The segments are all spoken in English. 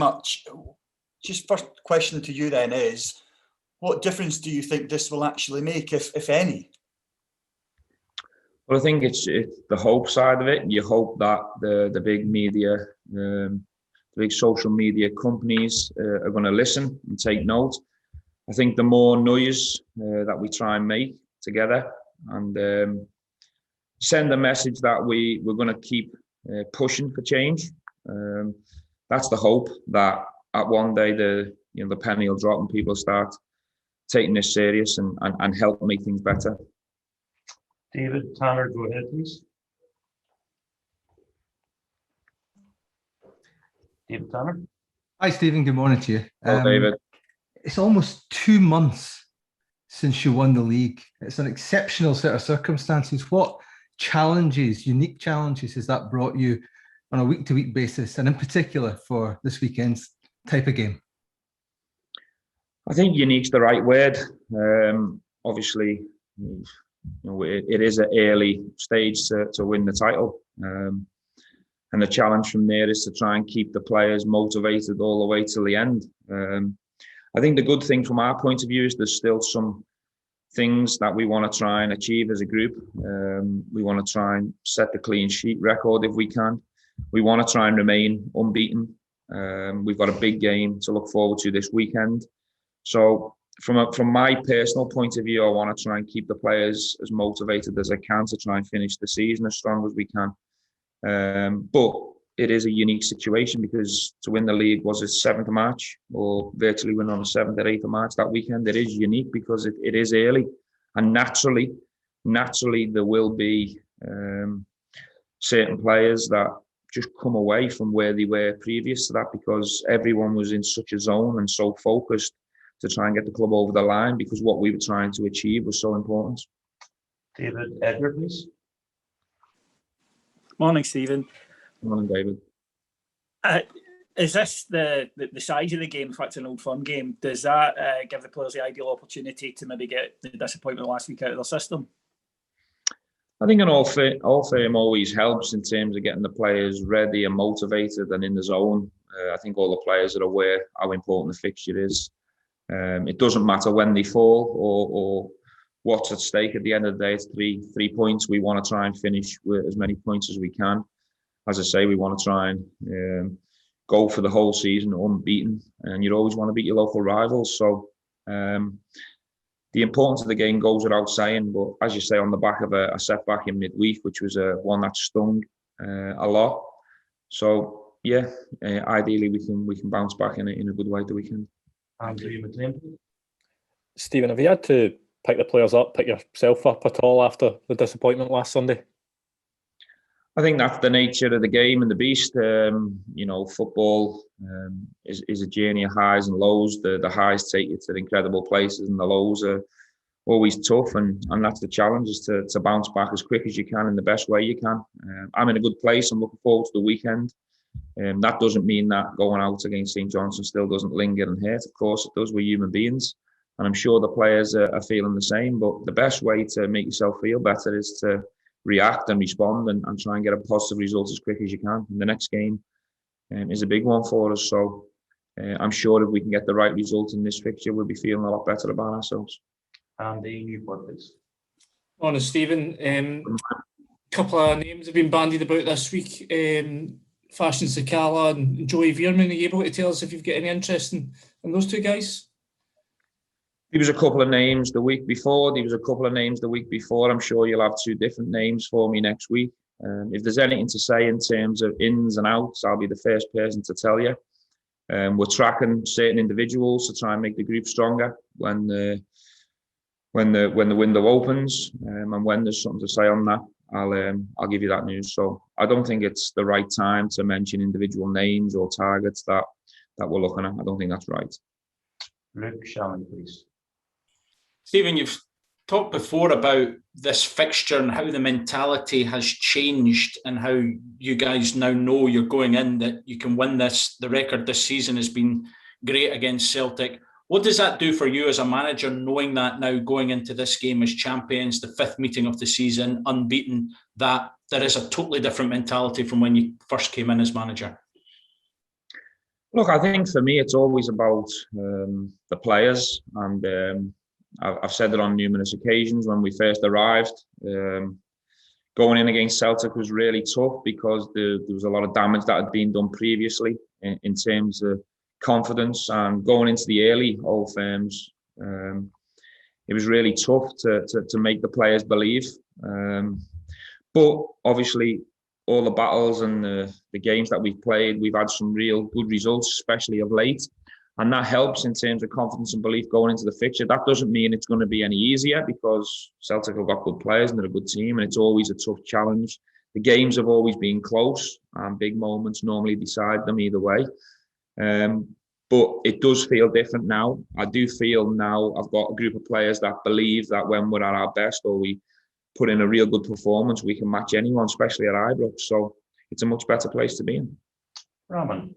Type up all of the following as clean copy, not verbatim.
much. Just first question to you then is, what difference do you think this will actually make, if any? Well, I think it's the hope side of it. You hope that the big media, the big social media companies are going to listen and take note. I think the more noise that we try and make together and send a message that we're going to keep pushing for change. That's the hope, that at one day the penny will drop and people start taking this serious and help make things better. David, Tanner, go ahead, please. David Tanner. Hi, Stephen. Good morning to you. Hello, David. It's almost 2 months since you won the league. It's an exceptional set of circumstances. What challenges, unique challenges, has that brought you on a week-to-week basis, and in particular for this weekend's type of game? I think unique's the right word. Obviously, it is an early stage to win the title. And the challenge from there is to try and keep the players motivated all the way till the end. I think the good thing from our point of view is there's still some things that we want to try and achieve as a group. We want to try and set the clean sheet record if we can. We want to try and remain unbeaten. We've got a big game to look forward to this weekend. So from my personal point of view, I want to try and keep the players as motivated as I can to try and finish the season as strong as we can. But it is a unique situation because to win the league was its 7th match, or virtually win on the 7th or 8th of March that weekend. It is unique because it is early, and naturally there will be certain players that just come away from where they were previous to that because everyone was in such a zone and so focused to try and get the club over the line because what we were trying to achieve was so important. David, Edward, please. Morning, Stephen. Morning, David. Is this the size of the game? In fact, it's an Old Firm game. Does that give the players the ideal opportunity to maybe get the disappointment last week out of their system? I think an All Firm always helps in terms of getting the players ready and motivated and in the zone. I think all the players are aware how important the fixture is. It doesn't matter when they fall or what's at stake. At the end of the day, it's three points. We want to try and finish with as many points as we can. As I say, we want to try and go for the whole season unbeaten, and you always want to beat your local rivals. So the importance of the game goes without saying, but as you say, on the back of a setback in midweek, which was one that stung a lot. So yeah, ideally we can bounce back in a good way the weekend. Stephen, have you had to pick the players up, pick yourself up at all after the disappointment last Sunday? I think that's the nature of the game and the beast. Football is a journey of highs and lows. The highs take you to incredible places, and the lows are always tough. And that's the challenge, is to bounce back as quick as you can in the best way you can. I'm in a good place. I'm looking forward to the weekend. That doesn't mean that going out against St Johnstone still doesn't linger and hurt. Of course it does. We're human beings. And I'm sure the players are feeling the same. But the best way to make yourself feel better is to react and respond and try and get a positive result as quick as you can. And the next game is a big one for us. So I'm sure if we can get the right result in this fixture, we'll be feeling a lot better about ourselves. Andy, Newport, please. Morning, Stephen. A couple of names have been bandied about this week. Fashion Sakala and Joey Veerman. Are you able to tell us if you've got any interest in those two guys? There was a couple of names the week before. I'm sure you'll have two different names for me next week. If there's anything to say in terms of ins and outs, I'll be the first person to tell you. We're tracking certain individuals to try and make the group stronger when the window opens, and when there's something to say on that, I'll give you that news. So I don't think it's the right time to mention individual names or targets that we're looking at. I don't think that's right. Luke Shannon, please. Stephen, you've talked before about this fixture and how the mentality has changed and how you guys now know you're going in, that you can win this. The record this season has been great against Celtic. What does that do for you as a manager, knowing that now going into this game as champions, the 5th meeting of the season, unbeaten, that there is a totally different mentality from when you first came in as manager? Look, I think for me, it's always about the players, and I've said it on numerous occasions when we first arrived. Going in against Celtic was really tough because there was a lot of damage that had been done previously in terms of confidence, and going into the early Old Firms, it was really tough to make the players believe. But obviously, all the battles and the games that we've played, we've had some real good results, especially of late. And that helps in terms of confidence and belief going into the fixture. That doesn't mean it's going to be any easier, because Celtic have got good players and they're a good team, and it's always a tough challenge. The games have always been close, and big moments normally decide them either way. But it does feel different now. I do feel now I've got a group of players that believe that when we're at our best, or we put in a real good performance, we can match anyone, especially at Ibrox. So it's a much better place to be in. Raman.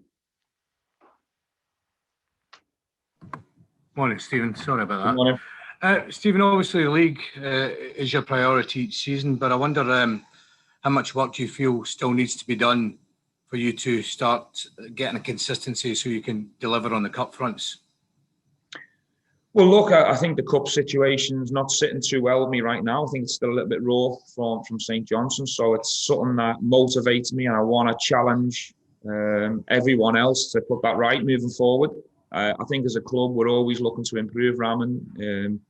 Morning, Stephen. Sorry about that. Good morning. Stephen, obviously the league is your priority each season, but I wonder how much work do you feel still needs to be done for you to start getting a consistency so you can deliver on the cup fronts? Well, look, I think the cup situation's not sitting too well with me right now. I think it's still a little bit raw from St Johnstone, so it's something that motivates me, and I want to challenge everyone else to put that right moving forward. I think as a club, we're always looking to improve, Raman.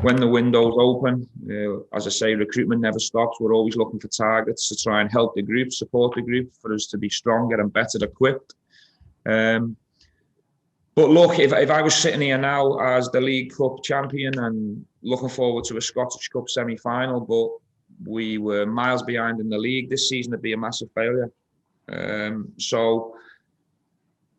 When the window's open, as I say, recruitment never stops. We're always looking for targets to try and help the group, support the group, for us to be stronger and better equipped. But look, if I was sitting here now as the League Cup champion and looking forward to a Scottish Cup semi-final, but we were miles behind in the league this season, it'd be a massive failure. So,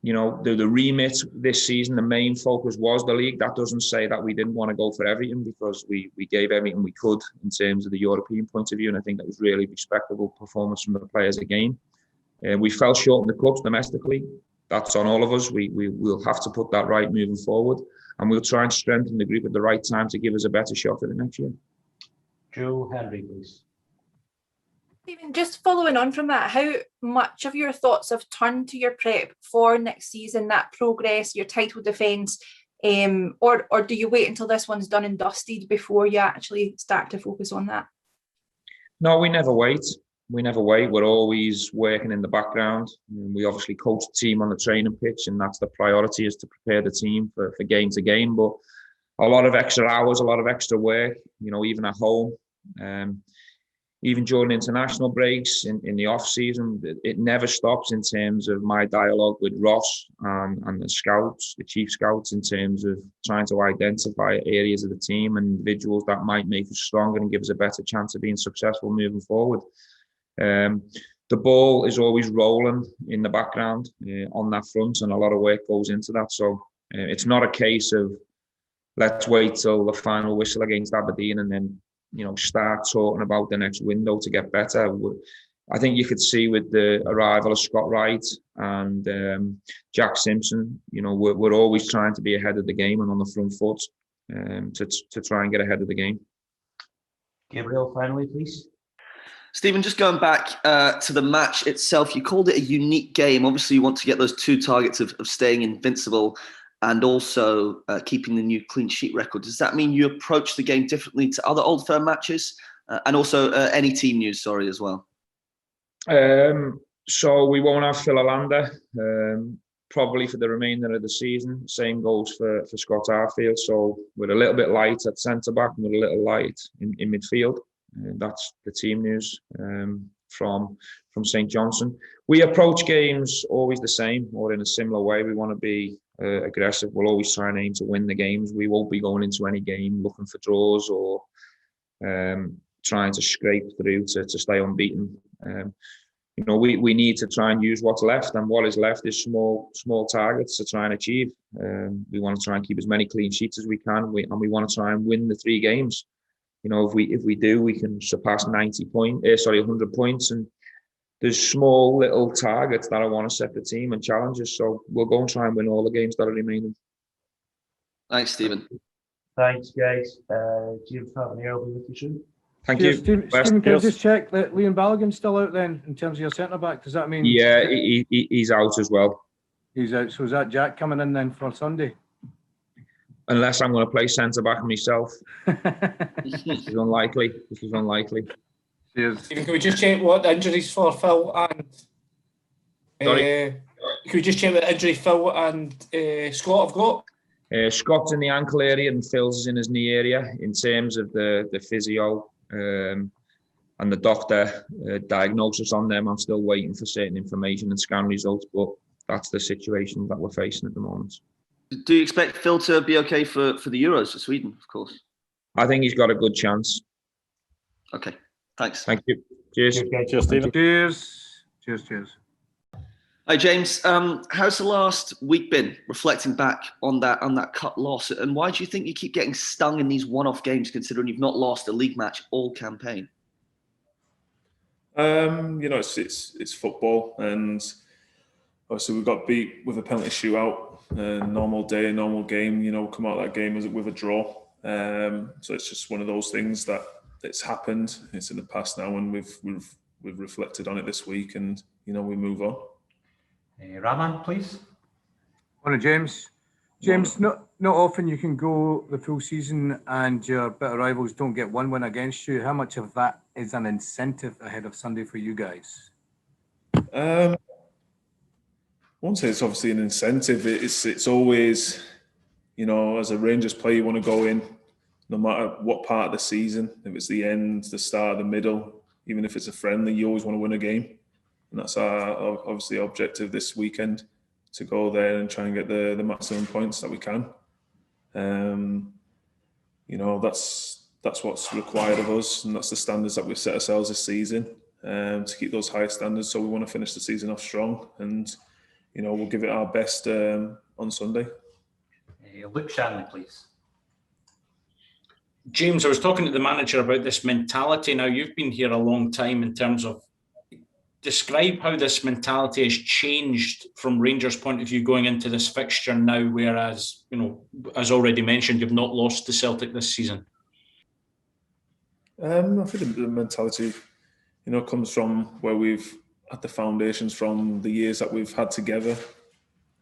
you know, the remit this season, the main focus was the league. That doesn't say that we didn't want to go for everything, because we gave everything we could in terms of the European point of view, and I think that was really respectable performance from the players again. We fell short in the clubs domestically. That's on all of us. We'll have to put that right moving forward, and we'll try and strengthen the group at the right time to give us a better shot at it next year. Joe Henry, please. Stephen, just following on from that, how much of your thoughts have turned to your prep for next season, that progress, your title defence, or do you wait until this one's done and dusted before you actually start to focus on that? No, we never wait. We're always working in the background. We obviously coach the team on the training pitch, and that's the priority, is to prepare the team for game to game. But a lot of extra hours, a lot of extra work, you know, even at home. Even during international breaks in the off season, it never stops in terms of my dialogue with Ross and the scouts, the chief scouts, in terms of trying to identify areas of the team and individuals that might make us stronger and give us a better chance of being successful moving forward. The ball is always rolling in the background on that front, and a lot of work goes into that. So it's not a case of let's wait till the final whistle against Aberdeen and then, you know, start talking about the next window to get better. I think you could see with the arrival of Scott Wright and Jack Simpson, you know, we're always trying to be ahead of the game and on the front foot to try and get ahead of the game. Gabriel, finally, please. Stephen, just going back to the match itself, you called it a unique game. Obviously, you want to get those two targets of staying invincible and also keeping the new clean sheet record. Does that mean you approach the game differently to other Old Firm matches? And also any team news, as well? So we won't have Phil Hollander, probably for the remainder of the season. Same goes for Scott Arfield. So we're a little bit light at centre-back and we're a little light in midfield. That's the team news from St Johnstone. We approach games always the same or in a similar way. We want to be aggressive. We'll always try and aim to win the games. We won't be going into any game looking for draws or trying to scrape through to stay unbeaten. You know, we need to try and use what's left, and what is left is small targets to try and achieve. We want to try and keep as many clean sheets as we can, and we want to try and win the 3 games. You know, if we do, we can surpass 100 points, and there's small little targets that I want to set the team and challenges. So we'll go and try and win all the games that are remaining. Thanks, Stephen. Thanks, guys. James Tavernier will be with you soon. Thank you. Stephen, can I just check that Liam Balogun's still out then in terms of your centre back? Does that mean? Yeah, he's out as well. He's out. So is that Jack coming in then for Sunday? Unless I'm going to play centre back myself, which is unlikely. Cheers. Stephen, can we just check what the injuries for Phil and Sorry? can we just check what injury Phil and Scott have got? Scott's in the ankle area and Phil's in his knee area. In terms of the physio and the doctor diagnosis on them, I'm still waiting for certain information and scan results, but that's the situation that we're facing at the moment. Do you expect Phil to be okay for the Euros for Sweden, of course? I think he's got a good chance. Okay, thanks. Thank you. Cheers. Cheers, Stephen. Cheers. Hi, James. How's the last week been, reflecting back on that cup loss? And why do you think you keep getting stung in these one-off games, considering you've not lost a league match all campaign? It's football, and obviously we got beat with a penalty shootout. Normal day, normal game. Come out of that game with a draw. So it's just one of those things that it's happened. It's in the past now, and we've reflected on it this week, and we move on. Rahman, please. Morning, James. James, not often you can go the full season and your better rivals don't get one win against you. How much of that is an incentive ahead of Sunday for you guys? I won't say it's obviously an incentive. It's always, as a Rangers player, you want to go in no matter what part of the season. If it's the end, the start, the middle, even if it's a friendly, you always want to win a game. And that's our obviously objective this weekend, to go there and try and get the maximum points that we can. That's what's required of us, and that's the standards that we've set ourselves this season, to keep those high standards. So we want to finish the season off strong, and we'll give it our best on Sunday. Luke Shanley, please. James, I was talking to the manager about this mentality. Now, you've been here a long time. In terms of, describe how this mentality has changed from Rangers' point of view going into this fixture now, whereas, as already mentioned, you've not lost to Celtic this season. I think the mentality, comes from where we've had the foundations from the years that we've had together.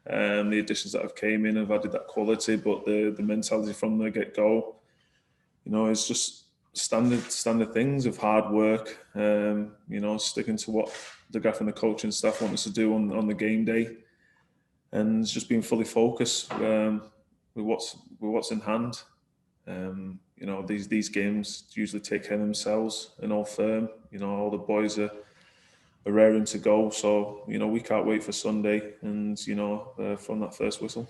The additions that have came in have added that quality, but the mentality from the get-go, it's just standard things of hard work, sticking to what the Gaff and the coaching staff want us to do on the game day, and just being fully focused with what's in hand. These games usually take care of themselves in Old Firm. All the boys are raring to go, so we can't wait for Sunday and from that first whistle.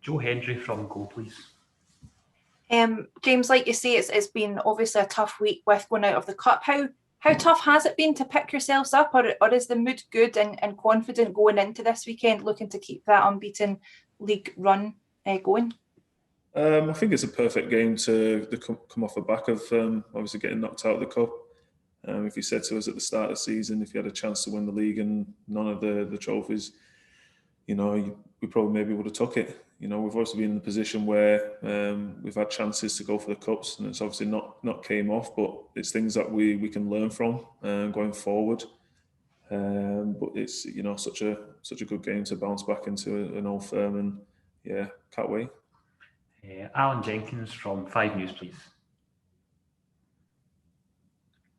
Joe Hendry from Go, please. James, like you say, it's been obviously a tough week with going out of the cup. How tough has it been to pick yourselves up, or is the mood good and confident going into this weekend, looking to keep that unbeaten league run going? I think it's a perfect game to come off the back of obviously getting knocked out of the cup. If you said to us at the start of the season, if you had a chance to win the league and none of the trophies, we probably maybe would have took it. We've also been in the position where we've had chances to go for the cups, and it's obviously not came off, but it's things that we can learn from going forward. But it's such a good game to bounce back into an Old Firm, and yeah, can't wait. Alan Jenkins from 5 News, please.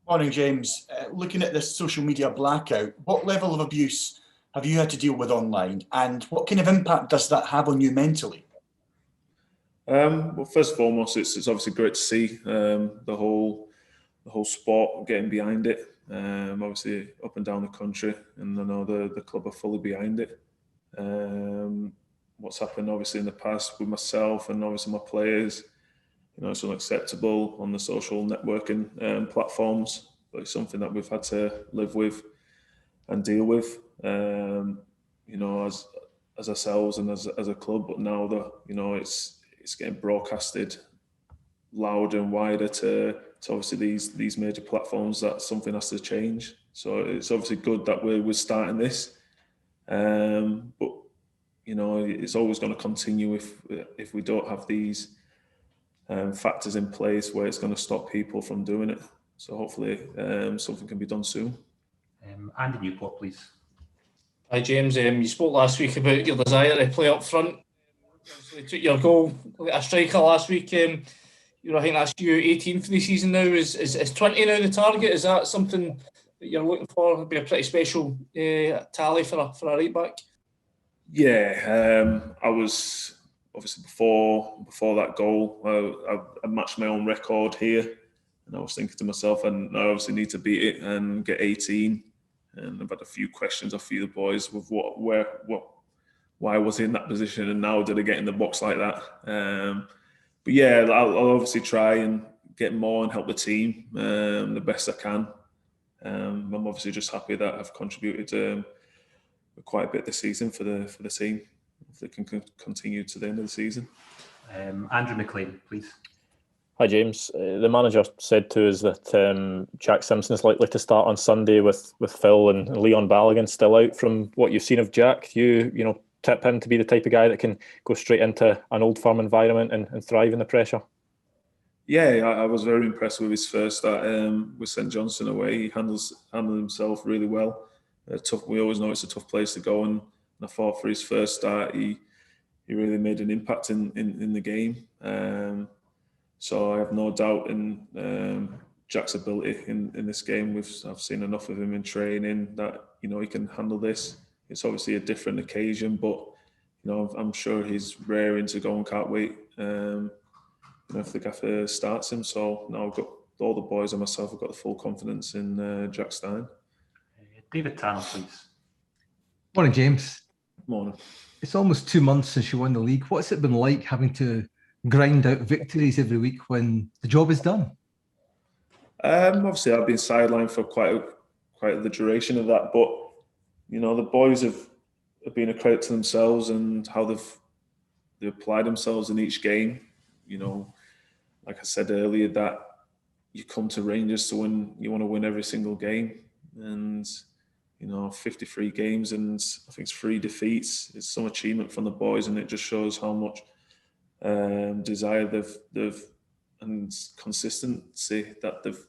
Morning, James. Looking at this social media blackout, what level of abuse have you had to deal with online, and what kind of impact does that have on you mentally? Well, first and foremost, it's obviously great to see the whole sport getting behind it. Obviously up and down the country, and I know the club are fully behind it. What's happened obviously in the past with myself and obviously my players, it's unacceptable on the social networking platforms, but it's something that we've had to live with and deal with, as ourselves and as a club. But now that it's getting broadcasted louder and wider to obviously these major platforms, that something has to change. So it's obviously good that we're starting this, but it's always going to continue if we don't have these factors in place where it's going to stop people from doing it. So hopefully something can be done soon. Andy Newport, please. Hi James, you spoke last week about your desire to play up front. You took your goal like a striker last week. I think that's you 18 for the season now. Is 20 now the target? Is that something that you're looking for? It'd be a pretty special tally for a right back. Yeah, I was obviously before that goal. I matched my own record here, and I was thinking to myself, and I obviously need to beat it and get 18. And I've had a few questions off you boys with why was he in that position, and now did I get in the box like that? But yeah, I'll obviously try and get more and help the team the best I can. I'm obviously just happy that I've contributed quite a bit this season for the team. If they can continue to the end of the season. Andrew McLean, please. Hi James. The manager said to us that Jack Simpson's likely to start on Sunday with Phil and Leon Balogun still out. From what you've seen of Jack, you tip him to be the type of guy that can go straight into an Old Firm environment and thrive in the pressure. Yeah, I was very impressed with his first start with St Johnstone away. He handled himself really well. Tough. We always know it's a tough place to go, and I thought for his first start, he really made an impact in the game. So I have no doubt in Jack's ability in this game. I've seen enough of him in training that he can handle this. It's obviously a different occasion, but I'm sure he's raring to go and can't wait. If the gaffer starts him. So now I've got all the boys and myself. I've got the full confidence in Jack Stein. David Tanner, please. Morning, James. Morning. It's almost 2 months since you won the league. What's it been like having to grind out victories every week when the job is done? Obviously, I've been sidelined for quite the duration of that, but the boys have been a credit to themselves and how they've applied themselves in each game. Like I said earlier, that you come to Rangers to win. You want to win every single game, and 53 games and I think it's 3 defeats. It's some achievement from the boys, and it just shows how much desire they've and consistency that they've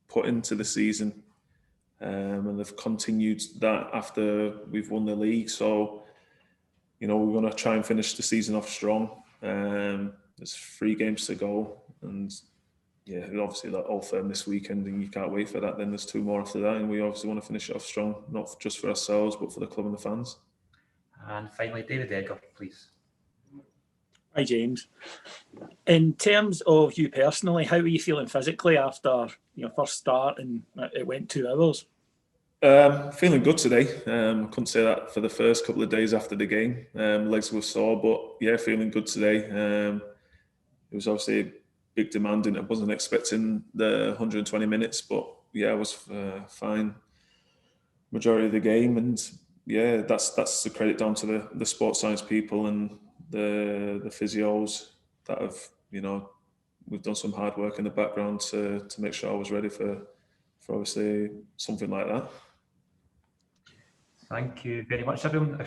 put into the season, and they've continued that after we've won the league. So we're going to try and finish the season off strong. There's 3 games to go, and yeah, obviously that Old Firm this weekend, and you can't wait for that. Then there's 2 more after that, and we obviously want to finish it off strong, not just for ourselves, but for the club and the fans. And finally, David Edgar, please. Hi, James. In terms of you personally, how are you feeling physically after your first start and it went 2 hours? Feeling good today. I couldn't say that for the first couple of days after the game. Legs were sore, but yeah, feeling good today. It was obviously big demand, and I wasn't expecting the 120 minutes, but yeah, I was fine majority of the game, and yeah, that's the credit down to the sports science people and the physios that have we've done some hard work in the background to make sure I was ready for obviously something like that. Thank you very much, everyone.